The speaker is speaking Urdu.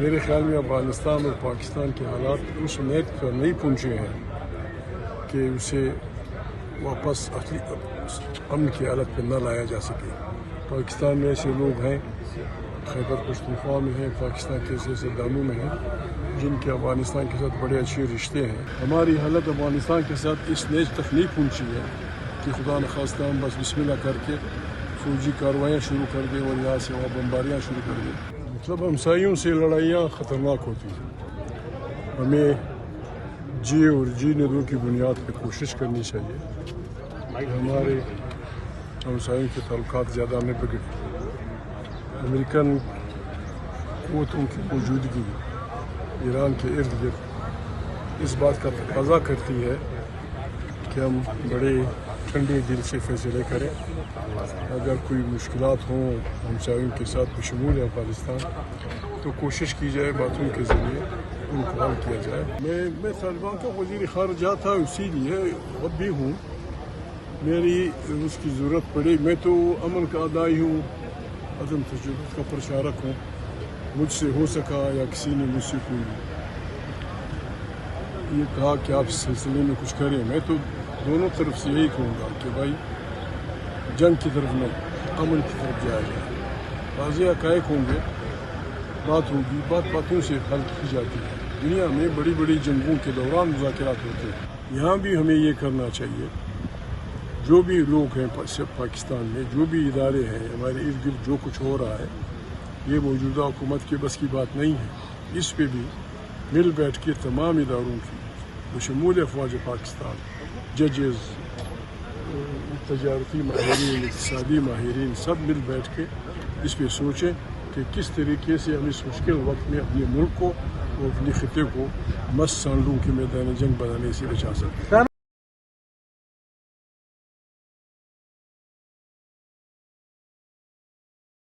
میرے خیال میں افغانستان اور پاکستان کے حالات اس نیت پر نہیں پہنچے ہیں کہ اسے واپس امن کی حالت پہ نہ لایا جا سکے۔ پاکستان میں ایسے لوگ ہیں، خیبر پختونخوا میں ہیں، پاکستان کے ایسے داموں میں ہیں جن کے افغانستان کے ساتھ بڑے اچھے رشتے ہیں۔ ہماری حالت افغانستان کے ساتھ اس نیچ تک نہیں پہنچی ہے کہ خدا نخواستہ ہم بس بسم اللہ کر کے فوجی کارروائیاں شروع کر دیں اور یہاں سے وہاں بمباریاں شروع کر دیں۔ مطلب ہمسائیوں سے لڑائیاں خطرناک ہوتی ہیں۔ ہمیں جی اور جینے دو کی بنیاد پہ کوشش کرنی چاہیے۔ ہمارے ہمسائیوں کے تعلقات زیادہ نہ بگڑیں۔ امریکن قوتوں کی موجودگی ایران کے ارد گرد اس بات کا تقاضا کرتی ہے کہ ہم بڑے ٹھنڈے دل سے فیصلے کریں۔ اگر کوئی مشکلات ہوں ہمسایوں کے ساتھ بشمول افغانستان تو کوشش کی جائے باتوں کے ذریعے ان کو حل کیا جائے۔ میں طالبان کا وزیر خارجہ تھا، اسی لیے اب بھی ہوں۔ میری اس کی ضرورت پڑی، میں تو امن کا آدائی ہوں، عدم تشدد کا پرچارک ہوں۔ مجھ سے ہو سکا یا کسی نے مجھ سے کوئی یہ کہا کہ آپ اس سلسلے میں کچھ کریں، میں تو دونوں طرف سے یہی کہوں گا کہ بھائی جنگ کی طرف نہیں، امن کی طرف جایا جائے۔ واضح حقائق ہوں گے، بات ہوگی، باتوں سے حل کی جاتی ہے۔ دنیا میں بڑی بڑی جنگوں کے دوران مذاکرات ہوتے ہیں، یہاں بھی ہمیں یہ کرنا چاہیے۔ جو بھی لوگ ہیں پاکستان میں، جو بھی ادارے ہیں، ہمارے ارد گرد جو کچھ ہو رہا ہے، یہ موجودہ حکومت کے بس کی بات نہیں ہے۔ اس پہ بھی مل بیٹھ کے تمام اداروں کی بشمول افواج پاکستان، ججز، تجارتی ماہرین، اقتصادی ماہرین، سب مل بیٹھ کے اس پہ سوچیں کہ کس طریقے سے ہم اس مشکل وقت میں اپنے ملک کو اور اپنے خطے کو مست سانڈوں کے میدان جنگ بنانے سے بچا سکتے ہیں۔